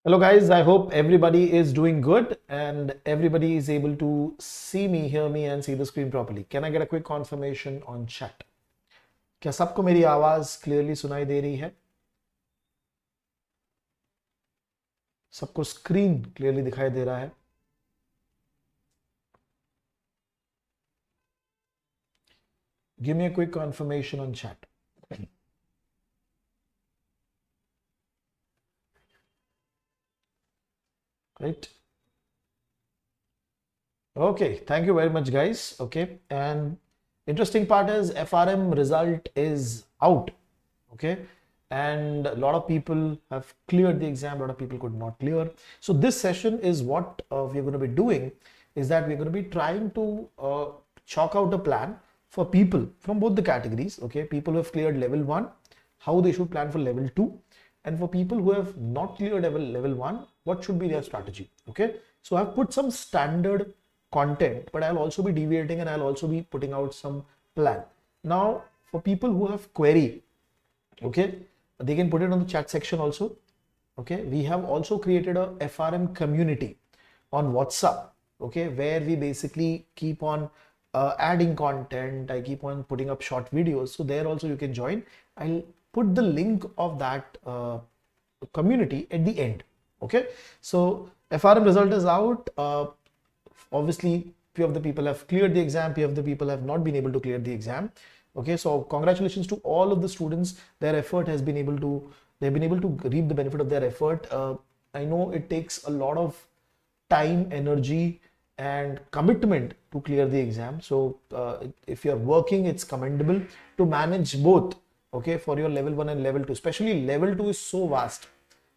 Hello guys, I hope everybody is doing good and everybody is able to see me, hear me and see the screen properly. Can I get a quick confirmation on chat? क्या सबको मेरी आवाज clearly सुनाई दे रही है? सबको screen clearly दिखाई दे रहा है? Give me a quick confirmation on chat. Right? Okay, thank you very much guys. Okay, and interesting part is FRM result is out. Okay, and a lot of people have cleared the exam, a lot of people could not clear. So this session is what we're going to be doing is that we're going to be trying to chalk out a plan for people from both the categories. Okay, people who have cleared level 1, how they should plan for level 2, and for people who have not cleared level 1, what should be their strategy. Okay, so I've put some standard content, but I'll also be deviating and I'll also be putting out some plan. Now for people who have query, okay, they can put it on the chat section also. Okay, we have also created a FRM community on WhatsApp, okay, where we basically keep on adding content. I keep on putting up short videos, so there also you can join. I'll put the link of that community at the end. Okay, so FRM result is out. Obviously few of the people have cleared the exam, few of the people have not been able to clear the exam. Okay, so congratulations to all of the students. Their effort has been able to, they've been able to reap the benefit of their effort. I know it takes a lot of time, energy and commitment to clear the exam. So if you're working, it's commendable to manage both. Okay, for your level 1 and level 2, especially level 2 is so vast.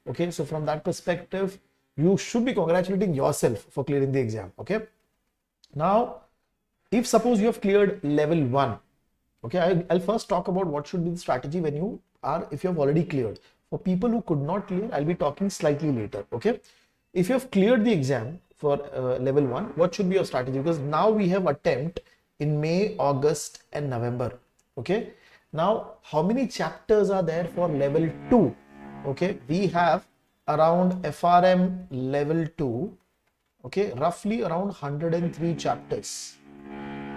Okay, so from that perspective, you should be congratulating yourself for clearing the exam. Okay, now if suppose you have cleared level 1, okay, I'll first talk about what should be the strategy when you are, if you have already cleared. For people who could not clear, I'll be talking slightly later. Okay, if you have cleared the exam for level 1, what should be your strategy? Because now we have attempt in May, August and November. Okay, now how many chapters are there for level 2? Okay, we have around FRM level 2, okay, roughly around 103 chapters.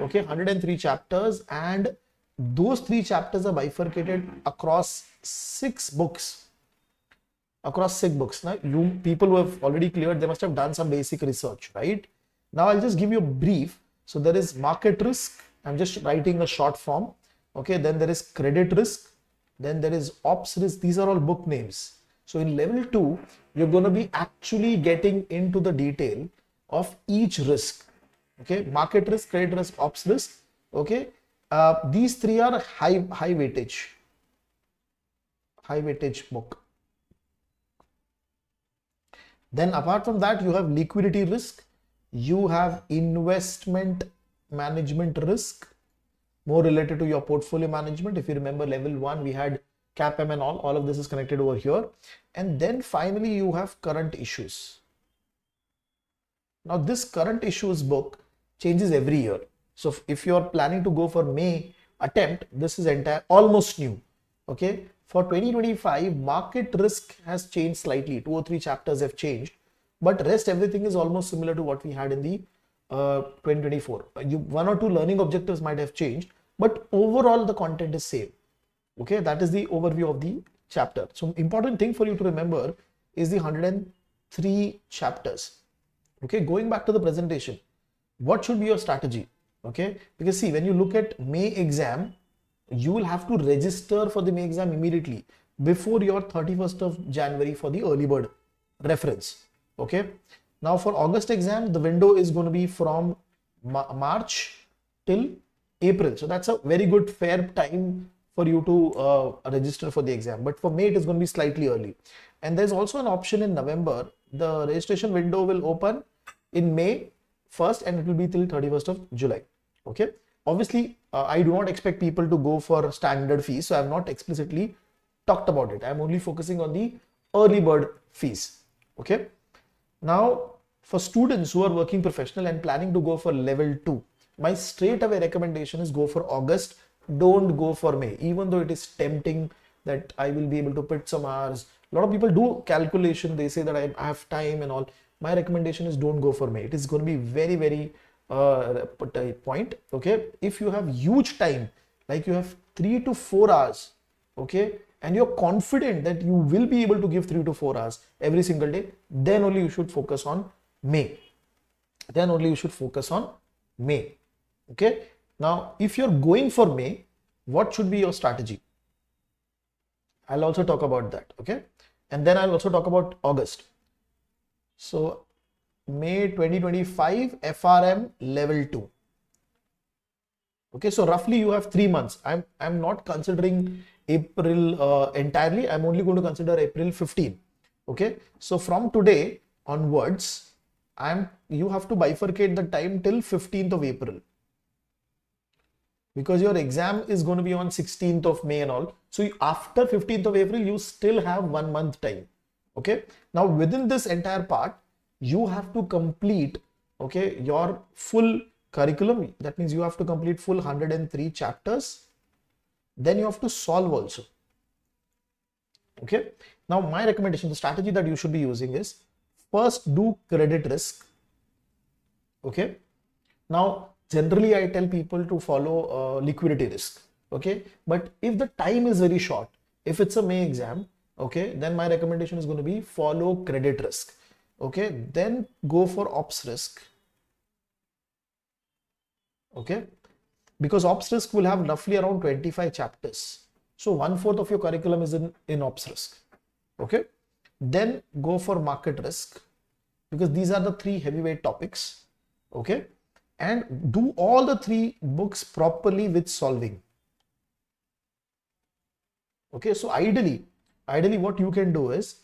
Okay, 103 chapters, and those 3 chapters are bifurcated across 6 books. Across 6 books. Now, you people who have already cleared, they must have done some basic research, right? Now, I'll just give you a brief. So, there is market risk. I'm just writing a short form. Okay, then there is credit risk. Then there is ops risk. These are all book names. So, in level 2, you're going to be actually getting into the detail of each risk. Okay, market risk, credit risk, ops risk. Okay, these 3 are high weightage book. Then apart from that, you have liquidity risk, you have investment management risk, more related to your portfolio management. If you remember level 1, we had CAPM and all of this is connected over here. And then finally you have current issues. Now this current issues book changes every year. So if you're planning to go for May attempt, this is almost new. Okay, for 2025, market risk has changed slightly. 2 or 3 chapters have changed, but rest everything is almost similar to what we had in the 2024. 1 or 2 learning objectives might have changed, but overall the content is same. Okay, that is the overview of the chapter. So important thing for you to remember is the 103 chapters. Okay, going back to the presentation, what should be your strategy? Okay, because see, when you look at May exam, you will have to register for the May exam immediately before your 31st of January for the early bird reference. Okay, now for August exam, the window is going to be from March till April. So that's a very good fair time for you to register for the exam. But for May, it is going to be slightly early. And there's also an option in November. The registration window will open in May 1st and it will be till 31st of July. Okay, obviously I do not expect people to go for standard fees, so I have not explicitly talked about it. I am only focusing on the early bird fees. Okay, now for students who are working professional and planning to go for level 2, my straight away recommendation is go for August. Don't go for May, even though it is tempting that I will be able to put some hours, A lot of people do calculation. They say that I have time and all. My recommendation is don't go for May. It is going to be very, very point. Okay. If you have huge time, like you have 3 to 4 hours, okay, and you're confident that you will be able to give 3 to 4 hours every single day, then only you should focus on May. Then only you should focus on May. Okay. Now, if you're going for May, what should be your strategy? I'll also talk about that. Okay. And then I'll also talk about August. So May 2025 FRM Level 2. Okay, so roughly you have 3 months. I'm not considering April entirely. I'm only going to consider April 15. Okay, so from today onwards, you have to bifurcate the time till 15th of April, because your exam is going to be on 16th of May and all. So after 15th of April, you still have 1 month time. Okay, now within this entire part, you have to complete, okay, your full curriculum. That means you have to complete full 103 chapters. Then you have to solve also. Okay. Now my recommendation, the strategy that you should be using is first do credit risk. Okay. Now generally I tell people to follow liquidity risk. Okay. But if the time is very short, if it's a May exam, okay, then my recommendation is going to be follow credit risk. Okay. Then go for ops risk. Okay, because ops risk will have roughly around 25 chapters. So 1/4 of your curriculum is in ops risk. Okay, then go for market risk, because these are the 3 heavyweight topics. Okay, and do all the 3 books properly with solving. Okay, so ideally what you can do is,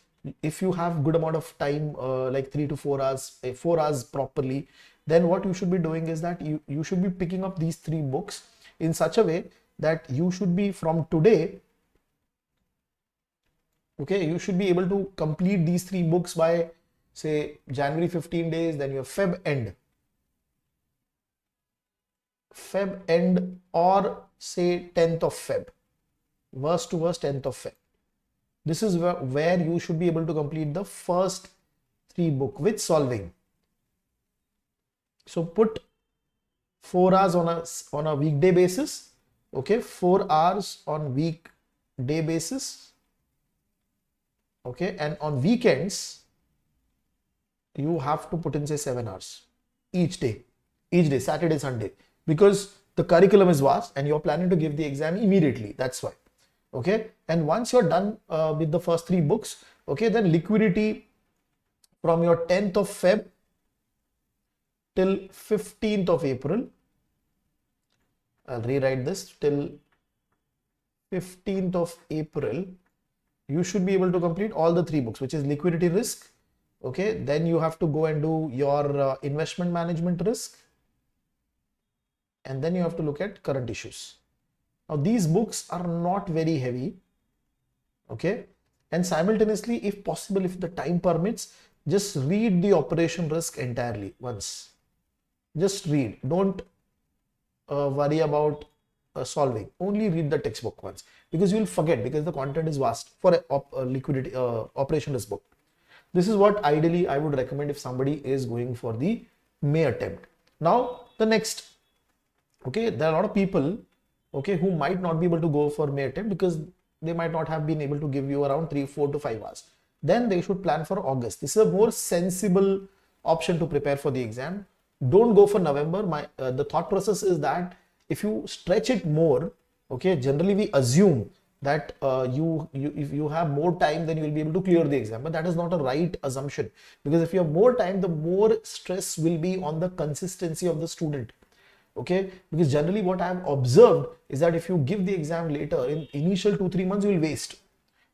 if you have good amount of time, like 3 to 4 hours, 4 hours properly, then what you should be doing is that you should be picking up these 3 books in such a way that you should be from today, okay, you should be able to complete these 3 books by say January 15 days, then your Feb end, or say 10th of Feb, worst to worst 10th of Feb. This is where you should be able to complete the first 3 book with solving. So put 4 hours on a weekday basis. Okay, 4 hours on weekday basis. Okay, and on weekends, you have to put in say 7 hours each day, Saturday, Sunday, because the curriculum is vast and you're planning to give the exam immediately. That's why. Okay, and once you're done with the first 3 books, okay, then liquidity from your 10th of Feb till 15th of April. I'll rewrite this, till 15th of April, you should be able to complete all the 3 books, which is liquidity risk. Okay, then you have to go and do your investment management risk, and then you have to look at current issues. Now these books are not very heavy. Okay, and simultaneously, if possible, if the time permits, just read the operation risk entirely once. Just read, don't worry about solving, only read the textbook once, because you will forget, because the content is vast for a liquidity operation risk book. This is what ideally I would recommend if somebody is going for the May attempt. Now the next, okay, there are a lot of people, okay, who might not be able to go for May attempt because they might not have been able to give you around 4 to 5 hours. Then they should plan for August. This is a more sensible option to prepare for the exam. Don't go for November. The thought process is that if you stretch it more, okay, generally we assume that if you have more time, then you will be able to clear the exam. But that is not a right assumption, because if you have more time, the more stress will be on the consistency of the student. Okay, because generally what I have observed is that if you give the exam later, in initial 2-3 months, you will waste,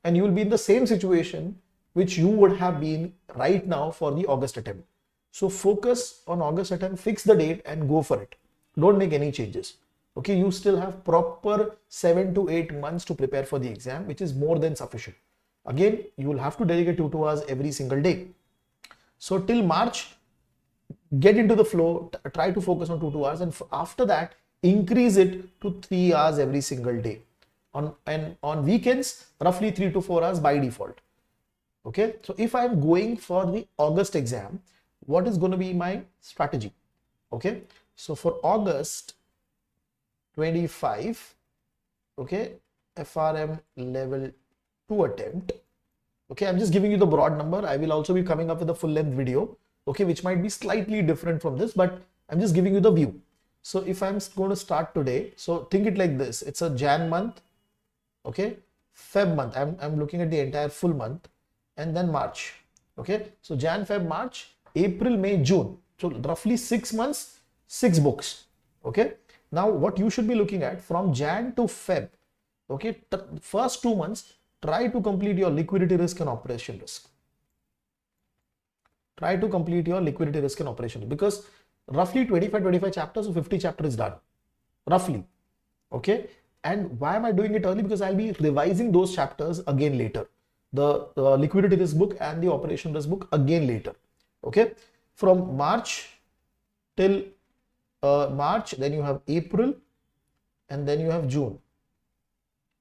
and you will be in the same situation which you would have been right now for the August attempt. So focus on August attempt, fix the date and go for it. Don't make any changes. Okay, you still have proper 7 to 8 months to prepare for the exam, which is more than sufficient. Again, you will have to dedicate 2 hours every single day. So till March, get into the flow, try to focus on 2 hours, and after that, increase it to 3 hours every single day. On weekends, roughly 3 to 4 hours by default. Okay, so if I'm going for the August exam, what is going to be my strategy? Okay, so for August 25, okay, FRM level 2 attempt. Okay, I'm just giving you the broad number. I will also be coming up with a full length video, okay, which might be slightly different from this, but I'm just giving you the view. So if I'm going to start today, so think it like this. It's a Jan month, okay, Feb month. I'm looking at the entire full month, and then March. Okay, so Jan, Feb, March, April, May, June. So roughly 6 months, 6 books. Okay, now what you should be looking at from Jan to Feb. Okay, first 2 months, try to complete your liquidity risk and operation risk. Try to complete your liquidity risk and operation, because roughly 25 chapters or 50 chapter is done, roughly. Okay, and why am I doing it early? Because I'll be revising those chapters again later, the liquidity risk book and the operation risk book again later. Okay, from March till March, then you have April, and then you have June.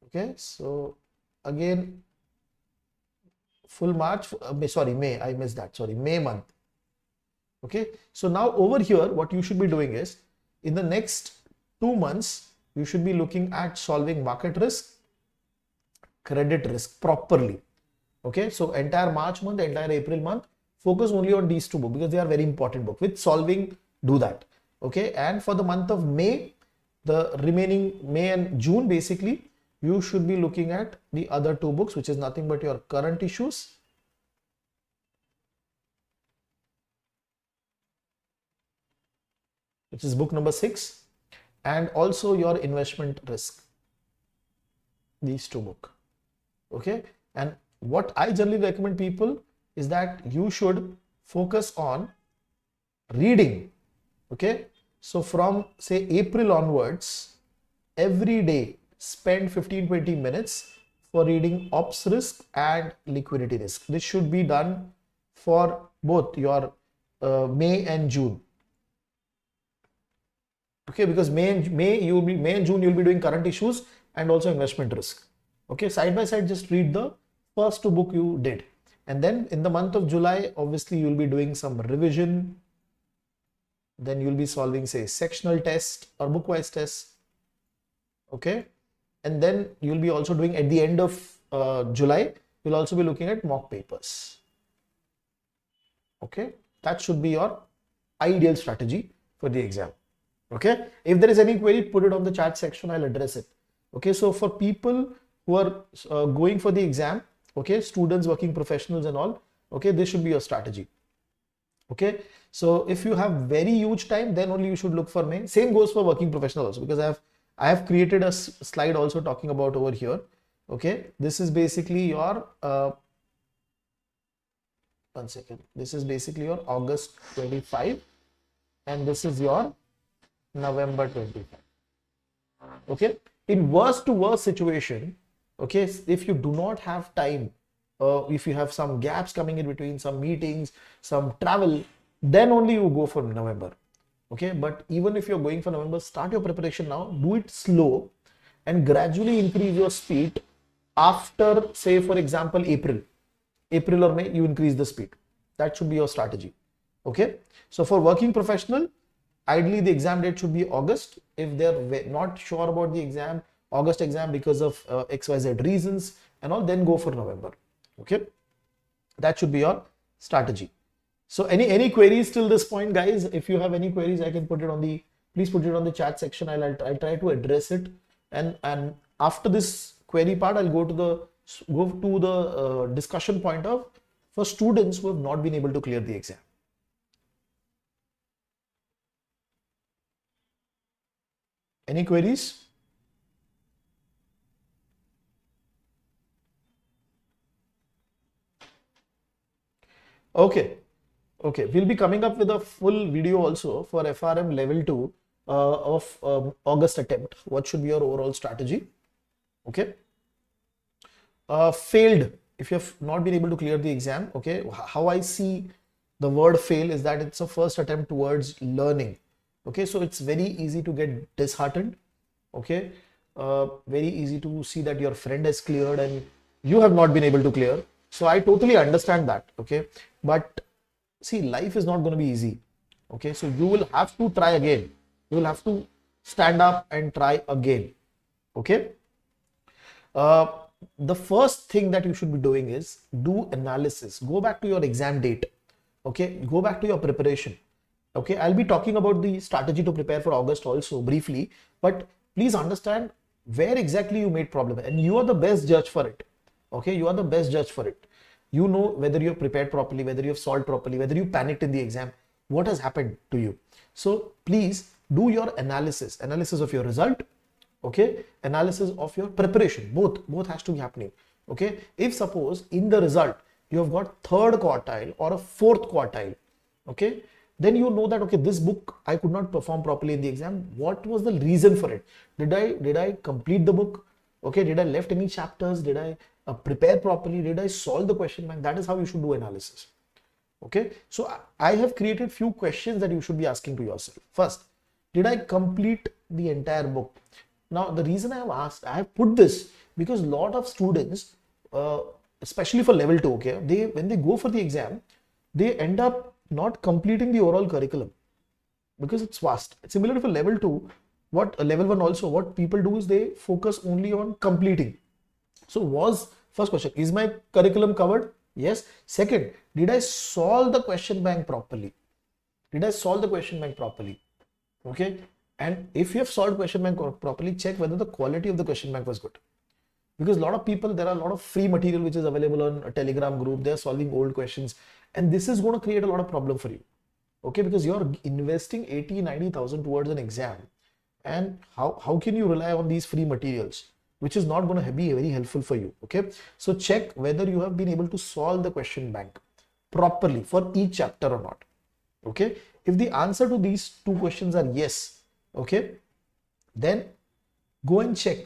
Okay, so again full March, sorry, May, I missed that, sorry, May month. Okay, so now over here, what you should be doing is, in the next 2 months, you should be looking at solving market risk, credit risk properly. Okay, so entire March month, entire April month, focus only on these 2 books because they are very important books. With solving, do that. Okay, and for the month of May, the remaining May and June, basically, you should be looking at the other 2 books, which is nothing but your current issues, which is book number 6, and also your investment risk, these 2 books. Okay, and what I generally recommend people is that you should focus on reading. Okay, so from say April onwards, every day spend 15-20 minutes for reading ops risk and liquidity risk. This should be done for both your May and June. Okay, because May and June you'll be doing current issues and also investment risk. Okay, side by side, just read the first 2 books you did, and then in the month of July, obviously you'll be doing some revision. Then you'll be solving say sectional test or book-wise tests. Okay, and then you'll be also doing at the end of July, you'll also be looking at mock papers. Okay, that should be your ideal strategy for the exam. Okay, if there is any query, put it on the chat section, I'll address it. Okay, so for people who are going for the exam, okay, students, working professionals and all, okay, this should be your strategy. Okay, so if you have very huge time, then only you should look for May. Same goes for working professional also, because I have created a slide also talking about over here. Okay, this is basically your one second, this is basically your August 25, and this is your November 25. Okay, in worst to worst situation, okay, if you do not have time, if you have some gaps coming in between, some meetings, some travel, then only you go for November. Okay, but even if you're going for November, start your preparation now, do it slow and gradually increase your speed after, say for example, April or May, you increase the speed. That should be your strategy. Okay, so for working professional, ideally the exam date should be August. If they're not sure about the exam, August exam, because of XYZ reasons and all, then go for November. Okay, that should be your strategy. So any queries till this point, guys? If you have any queries, I can put it on the, please put it on the chat section. I'll try to address it, and after this query part, I'll go to the discussion point of for students who have not been able to clear the exam. Any queries? Okay, we'll be coming up with a full video also for FRM level 2 of August attempt. What should be your overall strategy? Okay, failed, if you have not been able to clear the exam. Okay, how I see the word fail is that it's a first attempt towards learning. Okay, so it's very easy to get disheartened. Okay, very easy to see that your friend has cleared and you have not been able to clear. So I totally understand that. Okay, but see, life is not going to be easy. Okay, so you will have to try again. You will have to stand up and try again. Okay. Uh, the first thing that you should be doing is do analysis. Go back to your exam date. Okay, go back to your preparation. Okay, I'll be talking about the strategy to prepare for August also briefly, but please understand where exactly you made problem, and you are the best judge for it. Okay, you are the best judge for it. You know whether you have prepared properly, whether you have solved properly, whether you panicked in the exam, what has happened to you. So please do your analysis of your result. Okay, analysis of your preparation, both has to be happening. Okay, if suppose in the result you have got third quartile or a fourth quartile, okay, then you know that, okay, this book I could not perform properly in the exam. What was the reason for it? Did I complete the book? Okay, did I left any chapters? Did I prepare properly? Did I solve the question bank? That is how you should do analysis. Okay, so I have created few questions that you should be asking to yourself. First, did I complete the entire book? Now, the reason I have put this because a lot of students, especially for level 2, okay, when they go for the exam, they end up not completing the overall curriculum because it's vast. It's similar for level 2. What level 1 also, what people do is they focus only on completing. So first question, is my curriculum covered? Yes. Second, did I solve the question bank properly? Did I solve the question bank properly? Okay. And if you have solved question bank properly, check whether the quality of the question bank was good. Because a lot of people, there are a lot of free material which is available on a Telegram group. They're solving old questions. And this is going to create a lot of problem for you. Okay, because you're investing 80,000-90,000 towards an exam. And how can you rely on these free materials, which is not going to be very helpful for you. Okay, so check whether you have been able to solve the question bank properly for each chapter or not. Okay, if the answer to these two questions are yes, okay, then go and check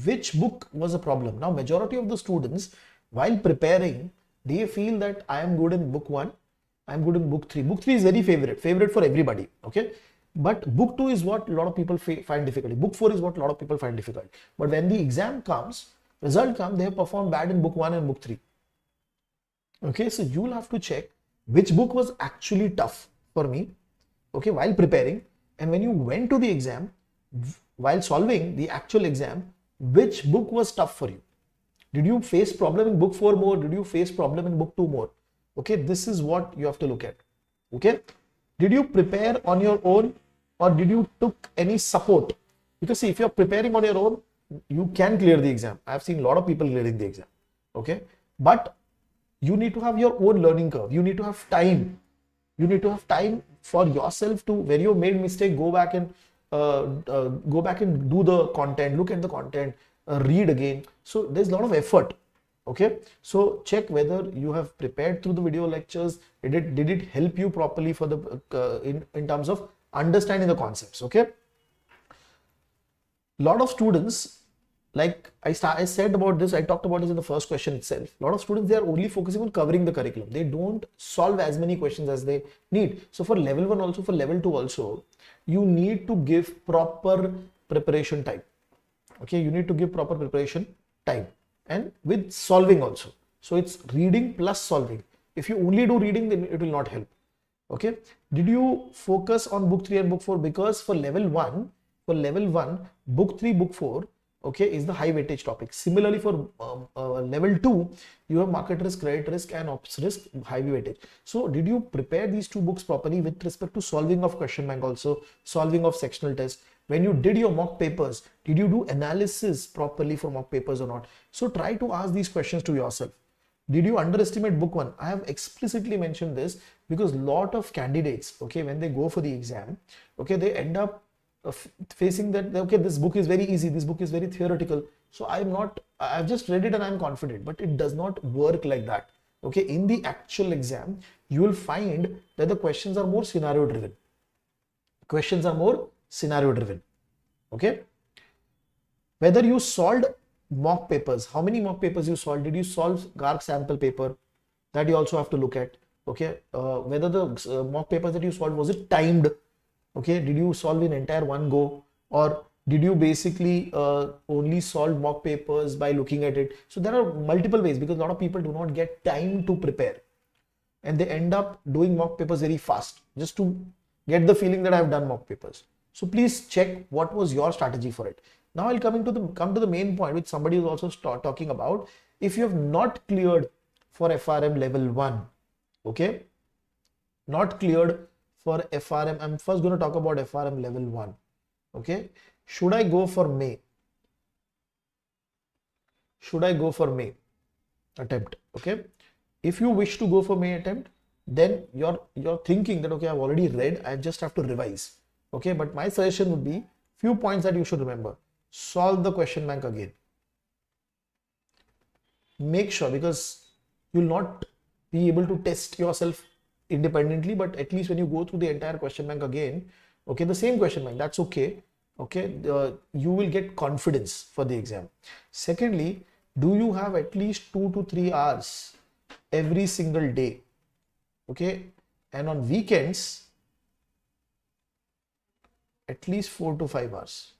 which book was a problem. Now, majority of the students, while preparing, they feel that I am good in book 1, I am good in book 3. Book 3 is very favorite for everybody. Okay, but book 2 is what a lot of people find difficult. Book 4 is what a lot of people find difficult. But when the exam comes, result comes, they have performed bad in book 1 and book 3. Okay, so you will have to check which book was actually tough for me, okay, while preparing, and when you went to the exam, while solving the actual exam, which book was tough for you? Did you face problem in book 4 more? Did you face problem in book 2 more? Okay, this is what you have to look at. Okay, did you prepare on your own or did you took any support? Because see, if you're preparing on your own, you can clear the exam. I've seen a lot of people clearing the exam. Okay, but you need to have your own learning curve. You need to have time. You need to have time for yourself to, where you made mistake, go back and do the content, look at the content, read again. So there's a lot of effort. Okay, so check whether you have prepared through the video lectures. Did it help you properly for the in terms of understanding the concepts? Okay, lot of students, like I said about this, I talked about this in the first question itself. A lot of students, they are only focusing on covering the curriculum. They don't solve as many questions as they need. So for level 1 also, for level 2 also, you need to give proper preparation time. Okay, you need to give proper preparation time and with solving also. So it's reading plus solving. If you only do reading, then it will not help. Okay, did you focus on book 3 and book 4? Because for level 1, book 3, book 4, okay, is the high weightage topic. Similarly for level 2, you have market risk, credit risk and ops risk, high weightage. So did you prepare these two books properly with respect to solving of question bank, also solving of sectional test? When you did your mock papers, did you do analysis properly for mock papers or not? So try to ask these questions to yourself. Did you underestimate book 1? I have explicitly mentioned this because a lot of candidates, okay, when they go for the exam, okay, they end up facing that, okay, this book is very easy, this book is very theoretical, so I've just read it and I'm confident. But it does not work like that. Okay, in the actual exam, you will find that the questions are more scenario driven. Okay, whether you solved mock papers, how many mock papers you solved? Did you solve GARC sample paper? That you also have to look at. Okay, whether the mock papers that you solved, was it timed? Okay, did you solve in entire one go, or Did you basically only solve mock papers by looking at it? So there are multiple ways, because a lot of people do not get time to prepare and they end up doing mock papers very fast just to get the feeling that I've done mock papers. So please check what was your strategy for it. Now I'll come to the main point, which somebody is also talking about. If you have not cleared for FRM level 1, okay, not cleared for FRM, I'm first going to talk about FRM level 1. Okay, should I go for May? Should I go for May attempt? Okay, if you wish to go for May attempt, then you're thinking that okay, I've already read, I just have to revise. Okay, but my suggestion would be few points that you should remember. Solve the question bank again. Make sure, because you'll not be able to test yourself independently, but at least when you go through the entire question bank again, okay, the same question bank, that's okay. Okay, you will get confidence for the exam. Secondly, do you have at least 2 to 3 hours every single day? Okay, and on weekends, at least 4 to 5 hours.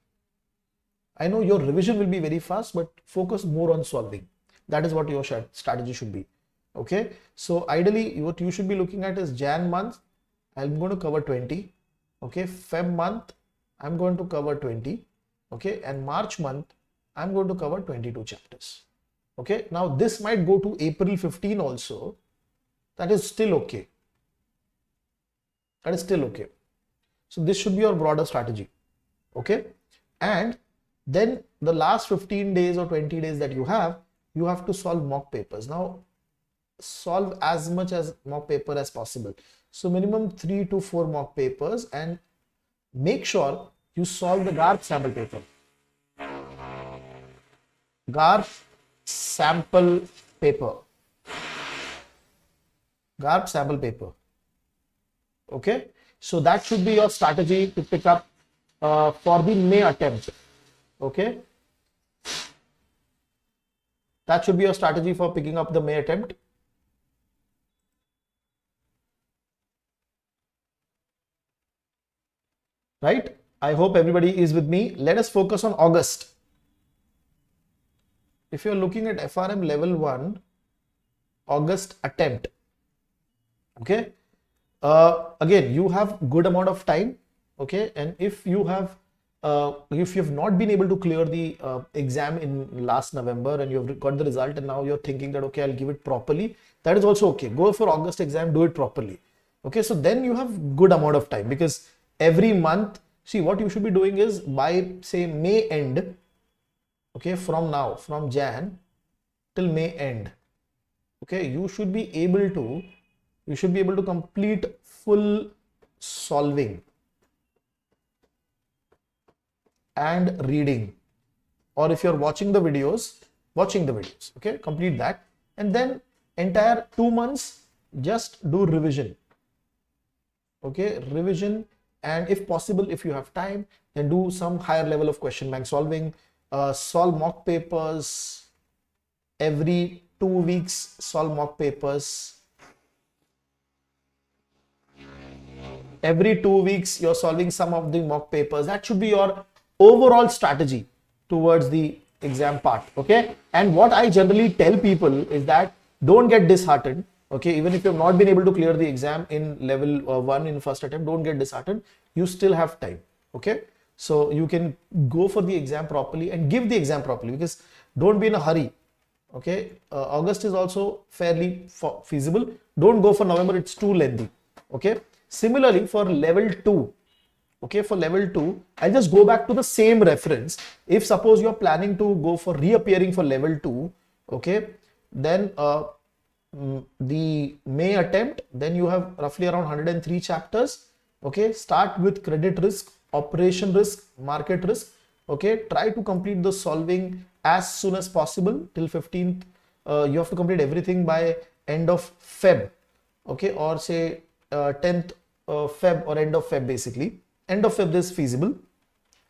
I know your revision will be very fast, but focus more on solving. That is what your strategy should be. Okay, so ideally what you should be looking at is Jan month, I'm going to cover 20. Okay, Feb month, I'm going to cover 20. Okay, and March month, I'm going to cover 22 chapters. Okay, now this might go to April 15 also. That is still okay. That is still okay. So this should be your broader strategy. Okay, and then the last 15 days or 20 days that you have to solve mock papers. Now solve as much as mock paper as possible. So minimum 3 to 4 mock papers, and make sure you solve the GARP sample paper. GARP sample paper. GARP sample paper. Okay, so that should be your strategy to pick up for the May attempt. Okay, that should be your strategy for picking up the May attempt. Right? I hope everybody is with me. Let us focus on August. If you're looking at FRM level 1, August attempt, okay, again, you have good amount of time. Okay, and if you have not been able to clear the exam in last November and you've got the result and now you're thinking that okay, I'll give it properly, that is also okay. Go for August exam, do it properly. Okay, so then you have good amount of time, because every month, see, what you should be doing is by say May end, okay, from now, from Jan till May end, okay, you should be able to complete full solving and reading, or if you're watching the videos, okay, complete that, and then entire 2 months just do revision. Okay, revision, and if possible, if you have time, then do some higher level of question bank solving. Solve mock papers every 2 weeks. Solve mock papers every 2 weeks. You're solving some of the mock papers. That should be your overall strategy towards the exam part. Okay, and what I generally tell people is that don't get disheartened. Okay, even if you have not been able to clear the exam in level 1 in first attempt, don't get disheartened. You still have time. Okay, so you can go for the exam properly and give the exam properly, because don't be in a hurry. Okay, August is also fairly feasible. Don't go for November, it's too lengthy. Okay, similarly for level 2, okay, for level 2, I'll just go back to the same reference. If suppose you're planning to go for reappearing for level 2, okay, then the May attempt, then you have roughly around 103 chapters. Okay, start with credit risk, operation risk, market risk. Okay, try to complete the solving as soon as possible till 15th. You have to complete everything by end of Feb. Okay, or say 10th Feb or end of Feb, basically. End of Feb is feasible.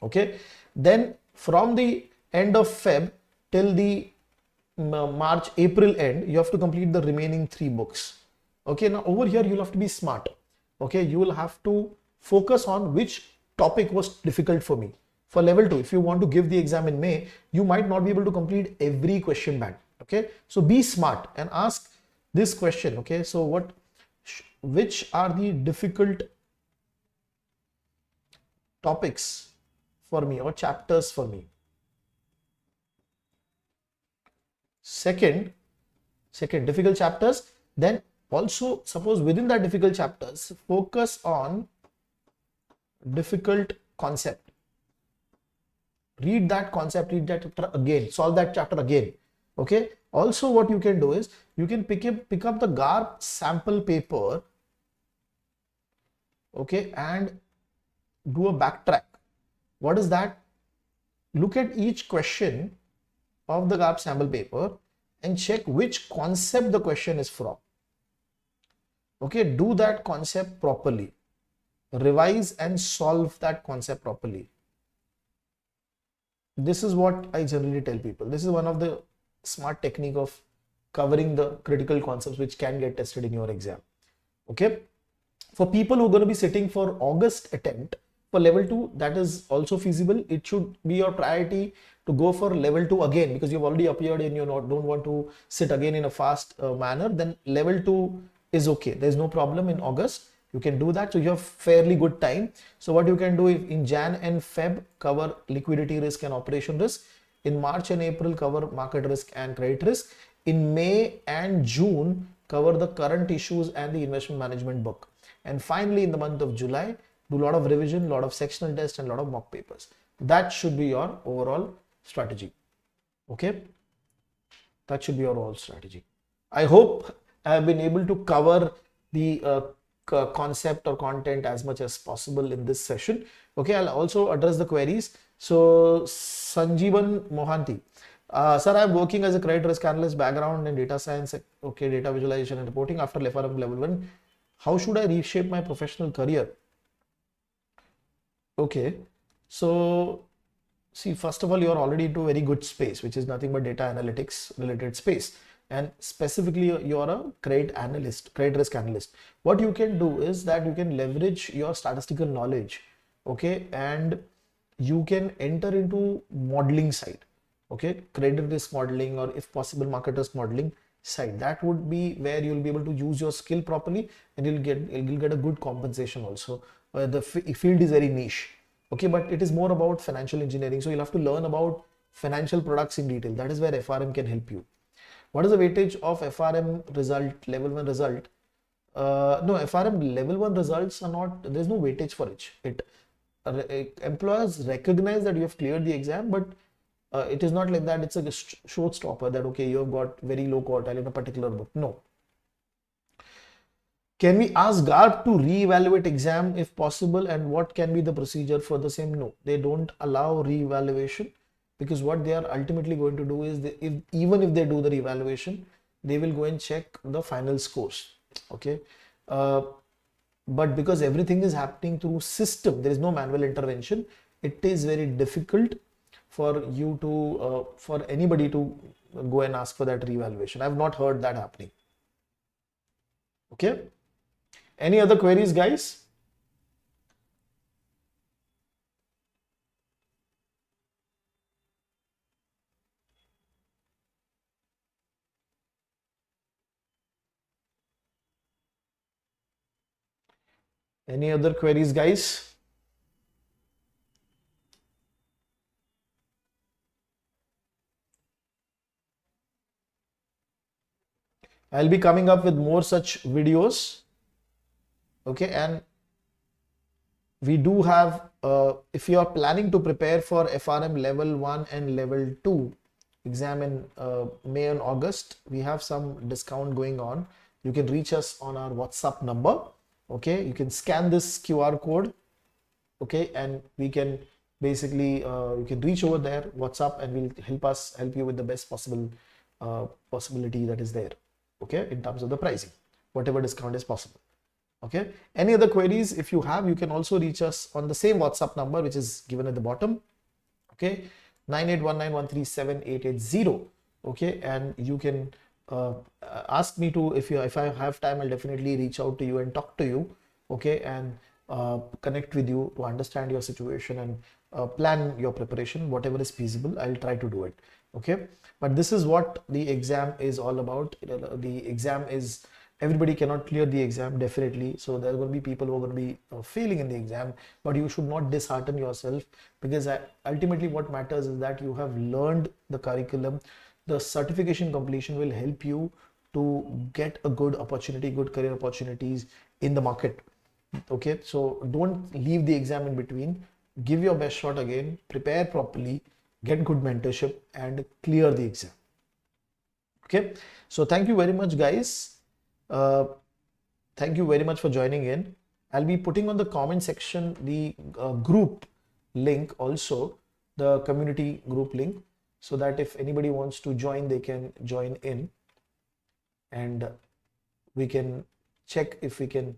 Okay, then from the end of Feb till the March, April end, you have to complete the remaining 3 books. Okay, now over here you'll have to be smart. Okay, you will have to focus on which topic was difficult for me. For level 2, if you want to give the exam in May, you might not be able to complete every question bank. Okay, so be smart and ask this question. Okay, so which are the difficult topics for me or chapters for me? Second, difficult chapters. Then also, suppose within that difficult chapters, focus on difficult concept. Read that concept, read that chapter again, solve that chapter again. Okay, also what you can do is you can pick up the GARP sample paper, okay, and do a backtrack. What is that? Look at each question of the GARP sample paper and check which concept the question is from. Okay, do that concept properly, revise and solve that concept properly. This is what I generally tell people. This is one of the smart technique of covering the critical concepts which can get tested in your exam. Okay, for people who are going to be sitting for August attempt for level 2, that is also feasible. It should be your priority to go for level 2 again, because you've already appeared and you don't want to sit again in a fast manner. Then level 2 is okay. There's no problem in August. You can do that. So you have fairly good time. So what you can do is in Jan and Feb cover liquidity risk and operation risk. In March and April cover market risk and credit risk. In May and June cover the current issues and the investment management book. And finally in the month of July, do a lot of revision, a lot of sectional tests and a lot of mock papers. That should be your overall strategy. Okay, that should be your overall strategy. I hope I have been able to cover the concept or content as much as possible in this session. Okay, I'll also address the queries. So Sanjeevan Mohanty, sir, I'm working as a credit risk analyst, background in data science, okay, data visualization and reporting after FRM level 1. How should I reshape my professional career? Okay, so see, first of all, you're already into a very good space, which is nothing but data analytics related space. And specifically, you're a credit analyst, credit risk analyst. What you can do is that you can leverage your statistical knowledge, okay, and you can enter into modeling side, okay, credit risk modeling, or if possible, market risk modeling side. That would be where you'll be able to use your skill properly, and you'll get a good compensation also. The field is very niche, okay, but it is more about financial engineering. So you'll have to learn about financial products in detail. That is where FRM can help you. What is the weightage of FRM result, level 1 result? No, FRM level 1 results are not, there's no weightage for it. Employers recognize that you have cleared the exam, but it is not like that. It's a showstopper that, okay, you have got very low quartile in a particular book. No. Can we ask GARP to re-evaluate exam if possible, and what can be the procedure for the same? No, they don't allow re-evaluation, because what they are ultimately going to do is, even if they do the re-evaluation, they will go and check the final scores. Okay, but because everything is happening through system, there is no manual intervention. It is very difficult for you to, for anybody to go and ask for that re-evaluation. I have not heard that happening. Okay. Any other queries, guys? Any other queries, guys? I'll be coming up with more such videos. Okay, and we do have, if you are planning to prepare for FRM level 1 and level 2 exam in May and August, we have some discount going on. You can reach us on our WhatsApp number. Okay, you can scan this QR code. Okay, and we can basically, you can reach over there, WhatsApp, and we'll help you with the best possible possibility that is there. Okay, in terms of the pricing, whatever discount is possible. Okay, any other queries, if you have, you can also reach us on the same WhatsApp number, which is given at the bottom. Okay, 9819137880. Okay, and you can ask me to, if I have time, I'll definitely reach out to you and talk to you. Okay, and connect with you to understand your situation and plan your preparation. Whatever is feasible, I'll try to do it. Okay, but this is what the exam is all about. The exam is, everybody cannot clear the exam, definitely. So there are going to be people who are going to be failing in the exam, but you should not dishearten yourself, because ultimately what matters is that you have learned the curriculum. The certification completion will help you to get a good opportunity, good career opportunities in the market. Okay, so don't leave the exam in between. Give your best shot again, prepare properly, get good mentorship, and clear the exam. Okay, so thank you very much, guys. Uh, Thank you very much for joining in. I'll be putting on the comment section the group link, also the community group link, so that if anybody wants to join, they can join in, and we can check if we can.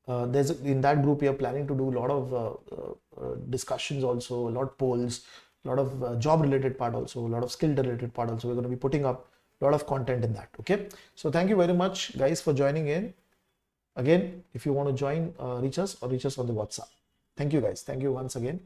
In that group, we are planning to do a lot of discussions, also a lot of polls, a lot of job related part, also a lot of skill related part, also we're going to be putting up a lot of content in that. Okay, so thank you very much, guys, for joining in. Again, if you want to join, reach us on the WhatsApp. Thank you, guys. Thank you once again.